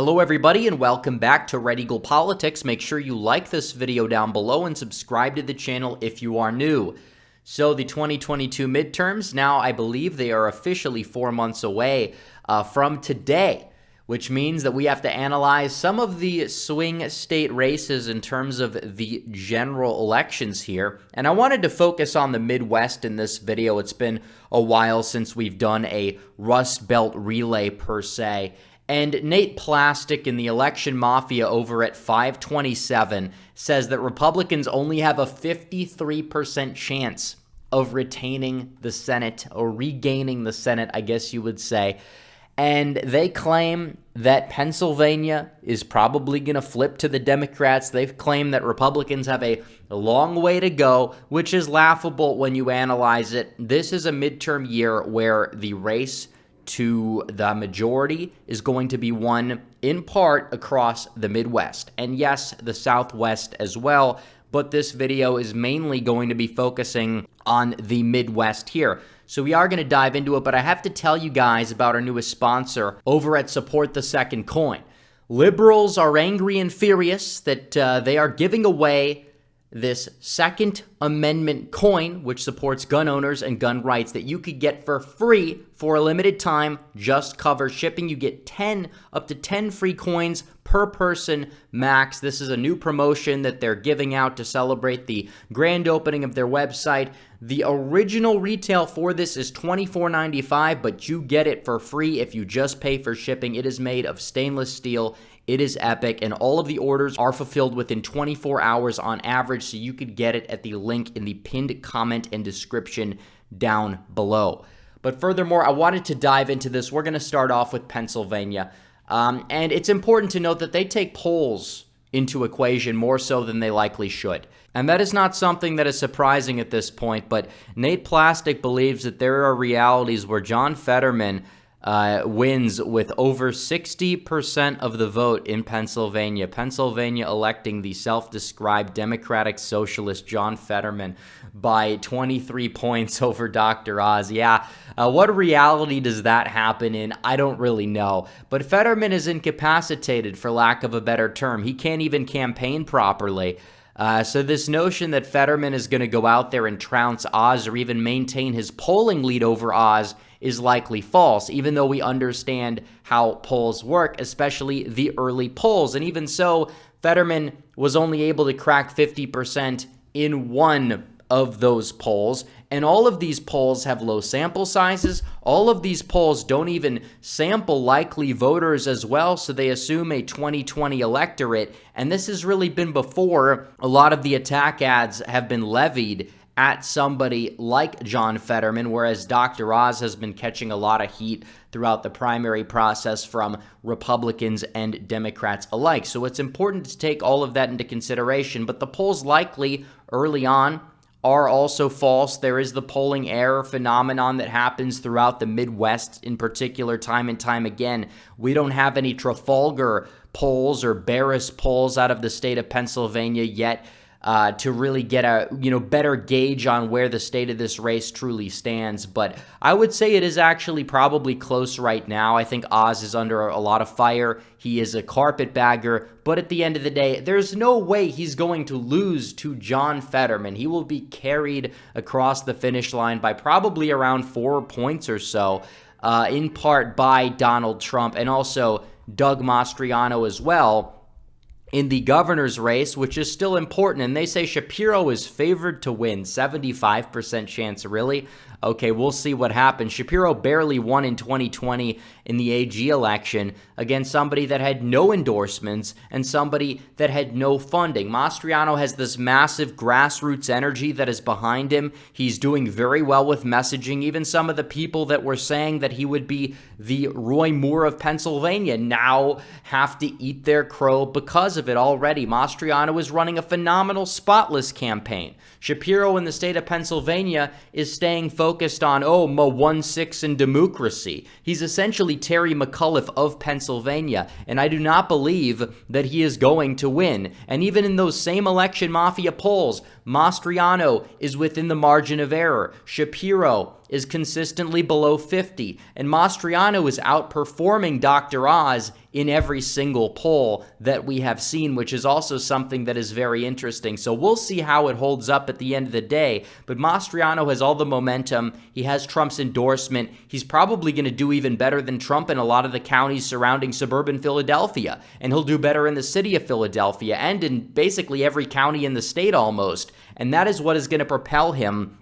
Hello everybody and welcome back to Red Eagle Politics. Make sure you like this video down below and subscribe to the channel if you are new. So the 2022 midterms, now I believe they are officially 4 months away from today, which means that we have to analyze some of the swing state races in terms of the general elections here. And I wanted to focus on the Midwest in this video. It's been a while since we've done a Rust Belt relay per se. And Nate Plastic in the Election Mafia over at 527 says that Republicans only have a 53% chance of retaining the Senate, or regaining the Senate, I guess you would say. And they claim that Pennsylvania is probably going to flip to the Democrats. They've claimed that Republicans have a long way to go, which is laughable when you analyze it. This is a midterm year where the race to the majority is going to be won in part across the Midwest, and yes, the Southwest as well, but this video is mainly going to be focusing on the Midwest here. So we are going to dive into it, but I have to tell you guys about our newest sponsor over at Support the Second Coin. Liberals are angry and furious that they are giving away this Second Amendment coin, which supports gun owners and gun rights, that you could get for free for a limited time. Just cover shipping. You get up to 10 free coins per person max. This is a new promotion that they're giving out to celebrate the grand opening of their website. The original retail for this is $24.95, but you get it for free if you just pay for shipping. It is made of stainless steel. It is epic, and all of the orders are fulfilled within 24 hours on average, so you could get it at the link in the pinned comment and description down below. But furthermore, I wanted to dive into this. We're going to start off with Pennsylvania, and it's important to note that they take polls into equation more so than they likely should. And that is not something that is surprising at this point, but Nate Plastic believes that there are realities where John Fetterman wins with over 60% of the vote in Pennsylvania. Pennsylvania electing the self-described Democratic Socialist John Fetterman by 23 points over Dr. Oz. Yeah, what reality does that happen in? I don't really know. But Fetterman is incapacitated, for lack of a better term. He can't even campaign properly. So this notion that Fetterman is going to go out there and trounce Oz or even maintain his polling lead over Oz is likely false, even though we understand how polls work, especially the early polls. And even so, Fetterman was only able to crack 50% in one of those polls, and all of these polls have low sample sizes. All of these polls don't even sample likely voters as well, so they assume a 2020 electorate, and this has really been before a lot of the attack ads have been levied at somebody like John Fetterman, whereas Dr. Oz has been catching a lot of heat throughout the primary process from Republicans and Democrats alike. So it's important to take all of that into consideration, but the polls likely early on are also false. There is the polling error phenomenon that happens throughout the Midwest in particular time and time again. We don't have any Trafalgar polls or Barris polls out of the state of Pennsylvania yet to really get a better gauge on where the state of this race truly stands. But I would say it is actually probably close right now. I think Oz is under a lot of fire. He is a carpetbagger, but at the end of the day, there's no way he's going to lose to John Fetterman. He will be carried across the finish line by probably around 4 points or so, in part by Donald Trump and also Doug Mastriano as well in the governor's race, which is still important. And they say Shapiro is favored to win, 75% chance. Really? Okay, we'll see what happens. Shapiro barely won in 2020 in the AG election against somebody that had no endorsements and somebody that had no funding. Mastriano has this massive grassroots energy that is behind him. He's doing very well with messaging. Even some of the people that were saying that he would be the Roy Moore of Pennsylvania now have to eat their crow because of it already. Mastriano is running a phenomenal spotless campaign. Shapiro in the state of Pennsylvania is staying focused on, Ma 1-6 and democracy. He's essentially Terry McAuliffe of Pennsylvania, and I do not believe that he is going to win. And even in those same election mafia polls, Mastriano is within the margin of error. Shapiro is consistently below 50, and Mastriano is outperforming Dr. Oz in every single poll that we have seen, which is also something that is very interesting. So we'll see how it holds up at the end of the day, but Mastriano has all the momentum. He has Trump's endorsement. He's probably going to do even better than Trump in a lot of the counties surrounding suburban Philadelphia, and he'll do better in the city of Philadelphia and in basically every county in the state almost, and that is what is going to propel him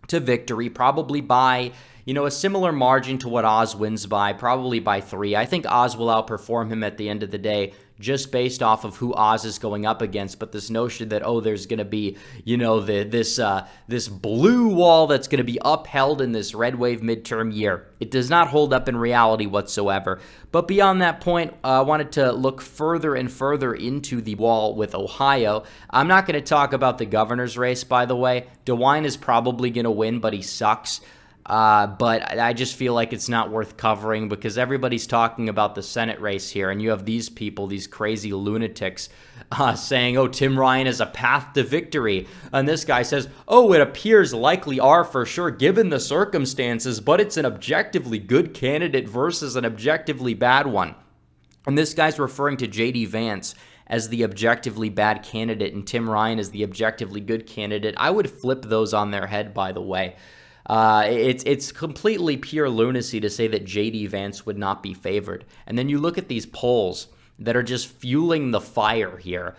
to victory, probably by, a similar margin to what Oz wins by, probably by 3. I think Oz will outperform him at the end of the day, just based off of who Oz is going up against. But this notion that, there's going to be, this blue wall that's going to be upheld in this red wave midterm year, it does not hold up in reality whatsoever. But beyond that point, I wanted to look further and further into the wall with Ohio. I'm not going to talk about the governor's race, by the way. DeWine is probably going to win, but he sucks. But I just feel like it's not worth covering because everybody's talking about the Senate race here, and you have these people, these crazy lunatics, saying, Tim Ryan is a path to victory. And this guy says, it appears likely are for sure given the circumstances, but it's an objectively good candidate versus an objectively bad one. And this guy's referring to J.D. Vance as the objectively bad candidate and Tim Ryan as the objectively good candidate. I would flip those on their head, by the way. It's completely pure lunacy to say that J.D. Vance would not be favored. And then you look at these polls that are just fueling the fire here,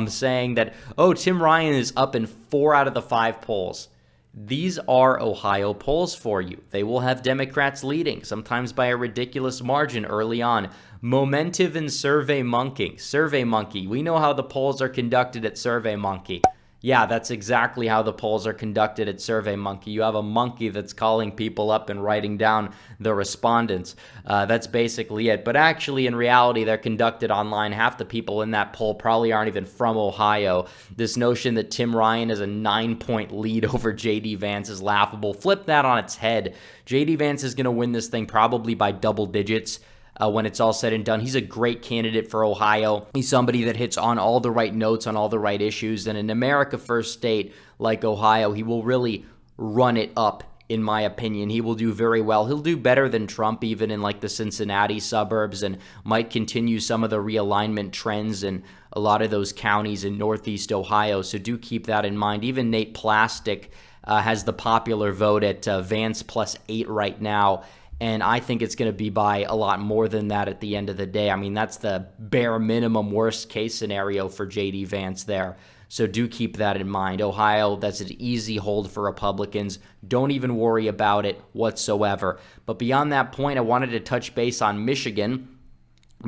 saying that, Tim Ryan is up in 4 out of the 5 polls. These are Ohio polls for you. They will have Democrats leading, sometimes by a ridiculous margin early on. Momentive and SurveyMonkey. We know how the polls are conducted at SurveyMonkey. Yeah, that's exactly how the polls are conducted at SurveyMonkey. You have a monkey that's calling people up and writing down the respondents. That's basically it. But actually, in reality, they're conducted online. Half the people in that poll probably aren't even from Ohio. This notion that Tim Ryan is a 9-point lead over J.D. Vance is laughable. Flip that on its head. J.D. Vance is going to win this thing probably by double digits. When it's all said and done. He's a great candidate for Ohio. He's somebody that hits on all the right notes on all the right issues. And in America First state like Ohio, he will really run it up, in my opinion. He will do very well. He'll do better than Trump even in like the Cincinnati suburbs and might continue some of the realignment trends in a lot of those counties in Northeast Ohio. So do keep that in mind. Even Nate Plastic has the popular vote at Vance +8 right now. And I think it's going to be by a lot more than that at the end of the day. I mean, that's the bare minimum worst case scenario for J.D. Vance there. So do keep that in mind. Ohio, that's an easy hold for Republicans. Don't even worry about it whatsoever. But beyond that point, I wanted to touch base on Michigan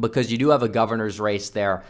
because you do have a governor's race there.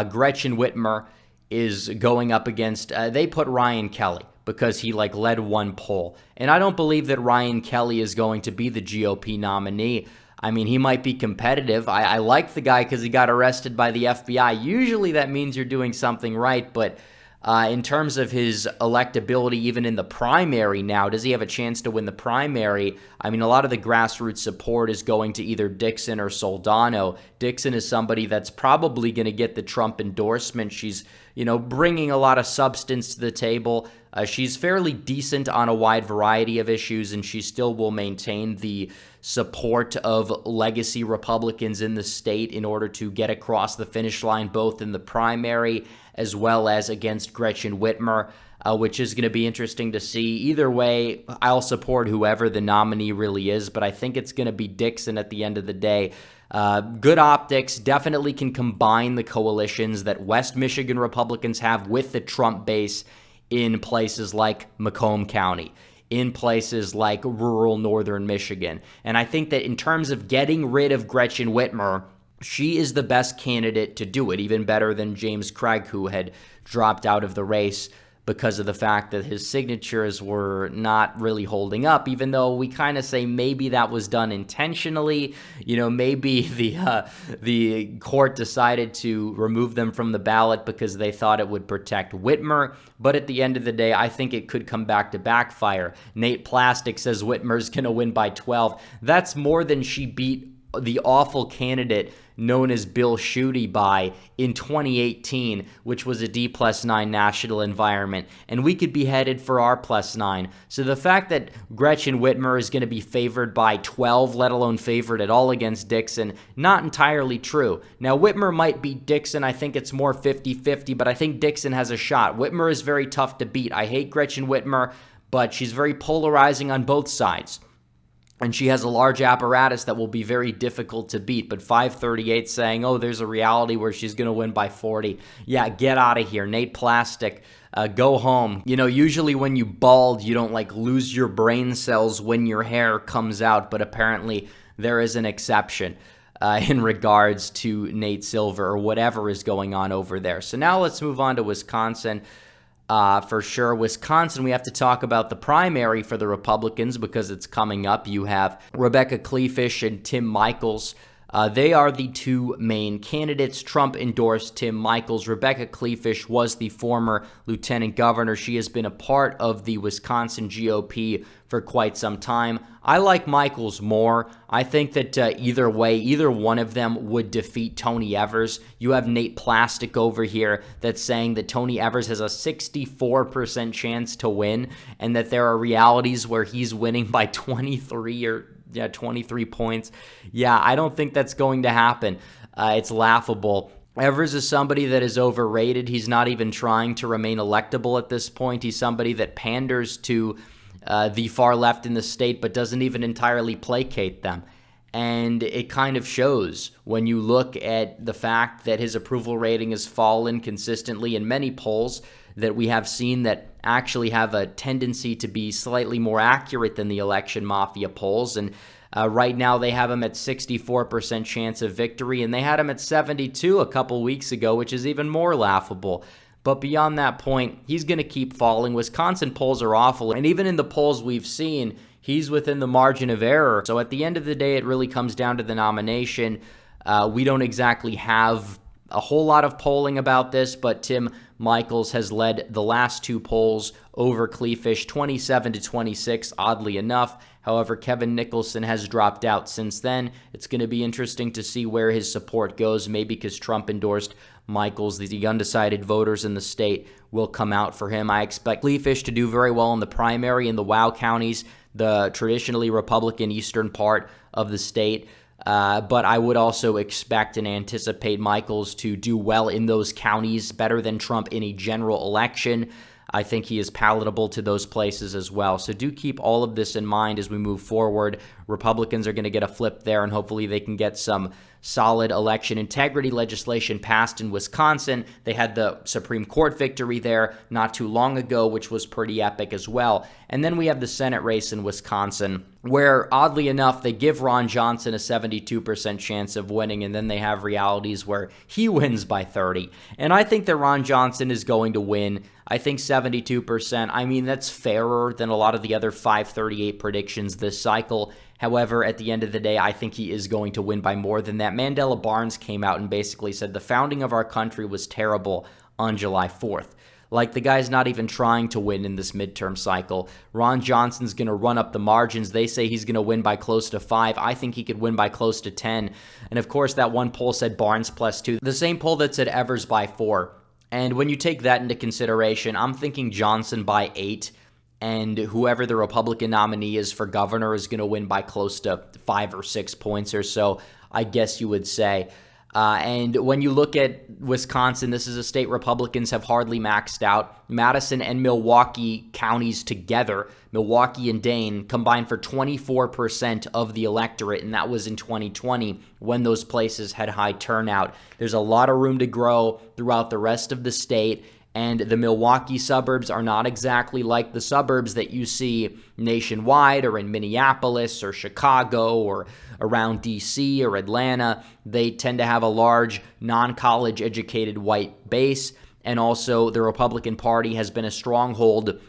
Gretchen Whitmer is going up against, they put Ryan Kelly, because he led one poll. And I don't believe that Ryan Kelly is going to be the GOP nominee. I mean, he might be competitive. I like the guy because he got arrested by the FBI. Usually that means you're doing something right, but in terms of his electability, even in the primary now, does he have a chance to win the primary? I mean, a lot of the grassroots support is going to either Dixon or Soldano. Dixon is somebody that's probably going to get the Trump endorsement. She's, bringing a lot of substance to the table. She's fairly decent on a wide variety of issues, and she still will maintain the support of legacy Republicans in the state in order to get across the finish line, both in the primary as well as against Gretchen Whitmer, which is going to be interesting to see. Either way, I'll support whoever the nominee really is, but I think it's going to be Dixon at the end of the day. Good optics, definitely can combine the coalitions that West Michigan Republicans have with the Trump base in places like Macomb County, in places like rural northern Michigan. And I think that in terms of getting rid of Gretchen Whitmer, she is the best candidate to do it, even better than James Craig, who had dropped out of the race because of the fact that his signatures were not really holding up, even though we kind of say maybe that was done intentionally. Maybe the court decided to remove them from the ballot because they thought it would protect Whitmer. But at the end of the day, I think it could come back to backfire. Nate Plastic says Whitmer's going to win by 12. That's more than she beat the awful candidate known as Bill Schuette by in 2018, which was a D+9 national environment, and we could be headed for R+9. So the fact that Gretchen Whitmer is going to be favored by 12, let alone favored at all against Dixon, not entirely true. Now, Whitmer might beat Dixon. I think it's more 50-50, but I think Dixon has a shot. Whitmer is very tough to beat. I hate Gretchen Whitmer, but she's very polarizing on both sides. And she has a large apparatus that will be very difficult to beat. But 538 saying, oh, there's a reality where she's going to win by 40. Yeah, get out of here. Nate Plastic, go home. You know, usually when you bald, you don't like lose your brain cells when your hair comes out. But apparently there is an exception in regards to Nate Silver or whatever is going on over there. So now let's move on to Wisconsin. For sure. Wisconsin, we have to talk about the primary for the Republicans because it's coming up. You have Rebecca Kleefisch and Tim Michels. They are the two main candidates. Trump endorsed Tim Michels. Rebecca Kleefisch was the former lieutenant governor. She has been a part of the Wisconsin GOP for quite some time. I like Michels more. I think that either way, either one of them would defeat Tony Evers. You have Nate Plastic over here that's saying that Tony Evers has a 64% chance to win and that there are realities where he's winning by 23 points. Yeah, I don't think that's going to happen. It's laughable. Evers is somebody that is overrated. He's not even trying to remain electable at this point. He's somebody that panders to the far left in the state, but doesn't even entirely placate them. And it kind of shows when you look at the fact that his approval rating has fallen consistently in many polls that we have seen that actually have a tendency to be slightly more accurate than the election mafia polls. And right now they have him at 64% chance of victory, and they had him at 72 a couple weeks ago, which is even more laughable. But beyond that point, he's going to keep falling. Wisconsin polls are awful, and even in the polls we've seen, he's within the margin of error. So at the end of the day, it really comes down to the nomination. We don't exactly have a whole lot of polling about this, but Tim Michels has led the last two polls over Kleefisch, 27-26, oddly enough. However, Kevin Nicholson has dropped out since then. It's going to be interesting to see where his support goes, maybe because Trump endorsed Michels. The undecided voters in the state will come out for him. I expect Kleefisch to do very well in the primary in the WOW counties, the traditionally Republican eastern part of the state. But I would also expect and anticipate Michels to do well in those counties, better than Trump in a general election. I think he is palatable to those places as well. So do keep all of this in mind as we move forward. Republicans are going to get a flip there, and hopefully they can get some solid election integrity legislation passed in Wisconsin. They had the Supreme Court victory there not too long ago, which was pretty epic as well. And then we have the Senate race in Wisconsin, where oddly enough, they give Ron Johnson a 72% chance of winning, and then they have realities where he wins by 30. And I think that Ron Johnson is going to win. I think 72%. I mean, that's fairer than a lot of the other 538 predictions this cycle. However, at the end of the day, I think he is going to win by more than that. Mandela Barnes came out and basically said the founding of our country was terrible on July 4th. Like, the guy's not even trying to win in this midterm cycle. Ron Johnson's going to run up the margins. They say he's going to win by close to 5. I think he could win by close to 10. And of course, that one poll said Barnes +2. The same poll that said Evers by 4. And when you take that into consideration, I'm thinking Johnson by 8. And whoever the Republican nominee is for governor is going to win by close to 5 or 6 points or so, I guess you would say. And when you look at Wisconsin, this is a state Republicans have hardly maxed out. Madison and Milwaukee counties together, Milwaukee and Dane, combined for 24% of the electorate, and that was in 2020 when those places had high turnout. There's a lot of room to grow throughout the rest of the state. And the Milwaukee suburbs are not exactly like the suburbs that you see nationwide or in Minneapolis or Chicago or around D.C. or Atlanta. They tend to have a large non-college educated white base. And also the Republican Party has been a stronghold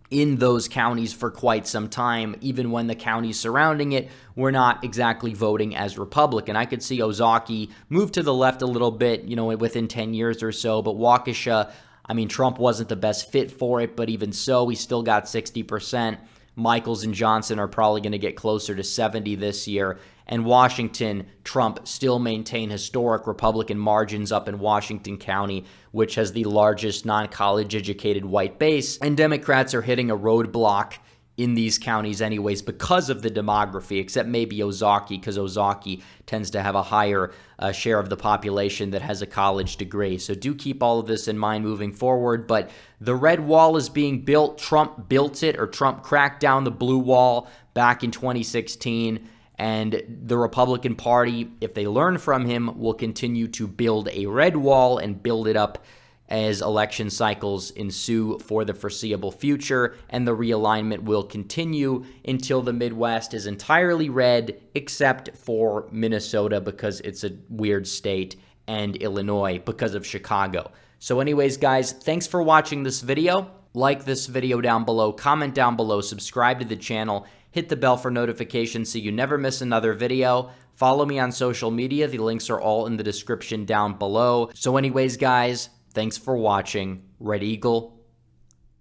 in those counties for quite some time, even when the counties surrounding it were not exactly voting as Republican. I could see Ozaukee move to the left a little bit, within 10 years or so, but Waukesha, I mean, Trump wasn't the best fit for it, but even so, he still got 60%. Michels and Johnson are probably going to get closer to 70 this year. And Washington, Trump still maintain historic Republican margins up in Washington County, which has the largest non-college educated white base. And Democrats are hitting a roadblock in these counties anyways because of the demography, except maybe Ozaukee, because Ozaukee tends to have a higher share of the population that has a college degree. So do keep all of this in mind moving forward. But the red wall is being built. Trump built it, or Trump cracked down the blue wall back in 2016. And the Republican Party, if they learn from him, will continue to build a red wall and build it up as election cycles ensue for the foreseeable future, and the realignment will continue until the Midwest is entirely red, except for Minnesota because it's a weird state, and Illinois because of Chicago. So anyways, guys, thanks for watching this video. Like this video down below, comment down below, subscribe to the channel, hit the bell for notifications so you never miss another video. Follow me on social media. The links are all in the description down below. So anyways, guys, thanks for watching. Red Eagle,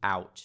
out.